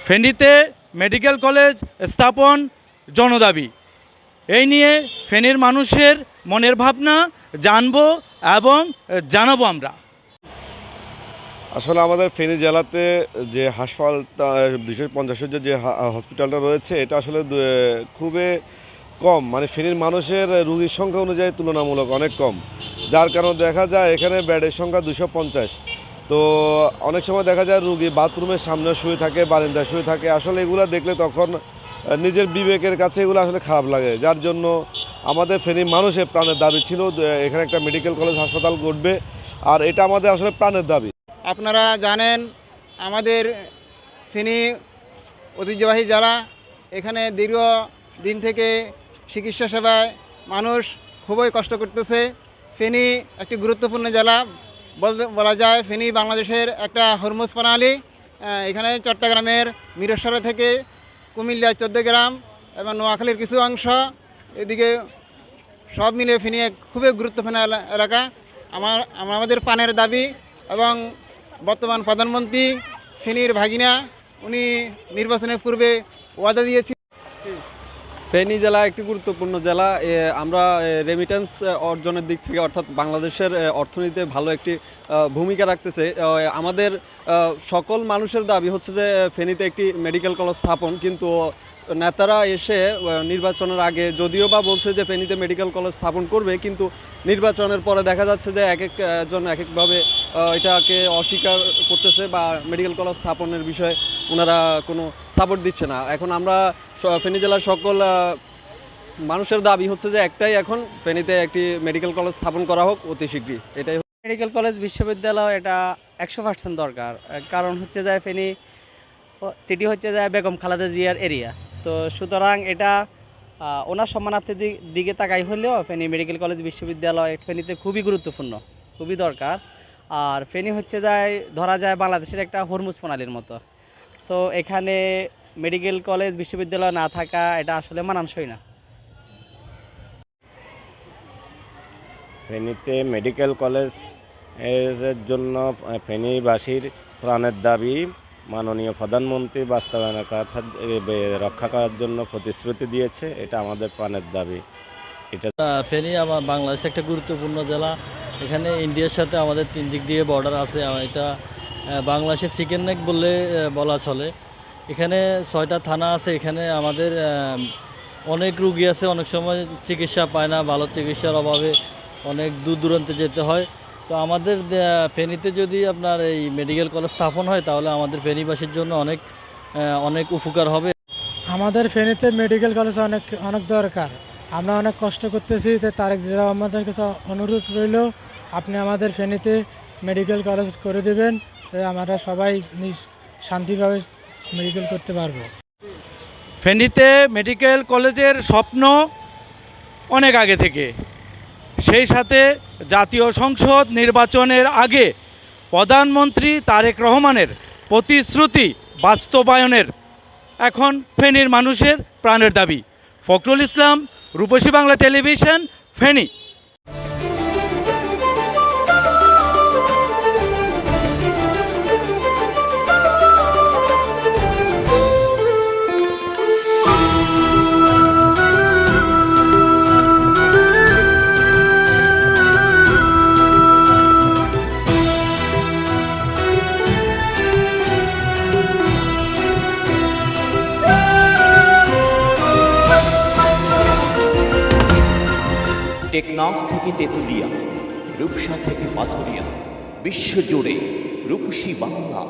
ফেনীতে medical college স্থাপন জনদাবি। এই নিয়ে ফেনীর মানুষের মনের ভাবনা জানবো এবং জানাবো আমরা। আসলে আমাদের ফেনী জেলাতে যে হাসপাতালটা 250 শয্যার যে হসপিটালটা রয়েছে, এটা আসলে খুবই কম, মানে ফেনীর মানুষের রোগীর সংখ্যা অনুযায়ী তুলনামূলক অনেক কম, যার কারণে দেখা যায় এখানে বেডের সংখ্যা 250। তো অনেক সময় দেখা যায় রোগী বাথরুমের সামনে শুয়ে থাকে, বারান্দায় শুয়ে থাকে। আসলে এগুলো দেখলে তখন নিজের বিবেকের কাছে এগুলো আসলে খারাপ লাগে, যার জন্য আমাদের ফেনীর মানুষের প্রাণের দাবি ছিল এখানে একটা মেডিকেল কলেজ হাসপাতাল গড়বে, আর এটা আমাদের আসলে প্রাণের দাবি। আপনারা জানেন আমাদের ফেনী ঐতিহ্যবাহী জেলা, এখানে দীর্ঘ দিন থেকে চিকিৎসা সেবায় মানুষ খুবই কষ্ট করতেছে। ফেনী একটি গুরুত্বপূর্ণ জেলা বলা যায়। ফেনী বাংলাদেশের একটা হরমুজ প্রণালী। এখানে চট্টগ্রামের মিরসরা থেকে কুমিল্লার 14 গ্রাম এবং নোয়াখালীর কিছু অংশ, এদিকে সব মিলে ফেনী এক খুবই গুরুত্বপূর্ণ এলাকা। আমাদের পানের দাবি, এবং বর্তমান প্রধানমন্ত্রী ফেনীর ভাগিনা, উনি নির্বাচনের পূর্বে ওয়াদা দিয়েছি। ফেনী জেলা একটি গুরুত্বপূর্ণ জেলা। আমরা রেমিটেন্স অর্জনের দিক থেকে, অর্থাৎ বাংলাদেশের অর্থনীতিতে ভালো একটি ভূমিকা রাখতেছে। আমাদের সকল মানুষের দাবি হচ্ছে যে ফেনীতে একটি মেডিকেল কলেজ স্থাপন, কিন্তু নেতারা এসে নির্বাচনের আগে যদিও বা বলছে যে ফেনীতে মেডিকেল কলেজ স্থাপন করবে, কিন্তু নির্বাচনের পরে দেখা যাচ্ছে যে এক একজন এক একভাবে এটাকে অস্বীকার করতেছে বা মেডিকেল কলেজ স্থাপনের বিষয়ে ওনারা কোনো সাপোর্ট দিচ্ছে না। এখন আমরা ফেনী জেলার সকল মানুষের দাবি হচ্ছে যে একটাই, এখন ফেনীতে একটি মেডিকেল কলেজ স্থাপন করা হোক অতি শীঘ্রই। এটাই মেডিকেল কলেজ বিশ্ববিদ্যালয় এটা 100% দরকার। কারণ হচ্ছে যায় ফেনী সিটি হচ্ছে যায় বেগম খালেদা জিয়ার এরিয়া, তো সুতরাং এটা ওনার সম্মানার্থের দিকে তাকাই হলেও ফেনী মেডিকেল কলেজ বিশ্ববিদ্যালয় ফেনীতে খুবই গুরুত্বপূর্ণ, খুবই দরকার। আর ফেনী হচ্ছে যায় ধরা যায় বাংলাদেশের একটা হরমুজ প্রণালীর মতো। সো এখানে মেডিকেল কলেজ বিশ্ববিদ্যালয় না থাকা এটা আসলে মানানসই না। ফেনীতে মেডিকেল কলেজের জন্য ফেনীবাসীর প্রাণের দাবি। মাননীয় প্রধানমন্ত্রী বাস্তবায়নের কথা রক্ষা করার জন্য প্রতিশ্রুতি দিয়েছে, এটা আমাদের প্রাণের দাবি। এটা ফেনী আমার বাংলাদেশে একটা গুরুত্বপূর্ণ জেলা। এখানে ইন্ডিয়ার সাথে আমাদের 3 দিক দিয়ে বর্ডার আছে। এটা বাংলাদেশের চিকেন নেক বললে বলা চলে। এখানে 6টা থানা আছে। এখানে আমাদের অনেক রুগী আছে, অনেক সময় চিকিৎসা পায় না, ভালো চিকিৎসার অভাবে অনেক দূর দূরান্তে যেতে হয়। তো আমাদের ফেনীতে যদি আপনার এই মেডিকেল কলেজ স্থাপন হয়, তাহলে আমাদের ফেনীবাসীর জন্য অনেক উপকার হবে। আমাদের ফেনীতে মেডিকেল কলেজ অনেক দরকার। আমরা অনেক কষ্ট করতেছি, তো তারেক জিয়া আমাদের কাছে অনুরোধ রইল, আপনি আমাদের ফেনীতে মেডিকেল কলেজ করে দেবেন, তো আমরা সবাই শান্তিভাবে মেডিকেল করতে পারবো। ফেনীতে মেডিকেল কলেজের স্বপ্ন অনেক আগে থেকে, সেই সাথে জাতীয় সংসদ নির্বাচনের আগে প্রধানমন্ত্রী তারেক রহমানের প্রতিশ্রুতি বাস্তবায়নের এখন ফেনীর মানুষের প্রাণের দাবি। ফখরুল ইসলাম, রূপসী বাংলা টেলিভিশন, ফেনী। টেকনাফ থেকে তেঁতুলিয়া, রূপসা থেকে পাথুরিয়া, বিশ্বজুড়ে রূপসী বাংলা।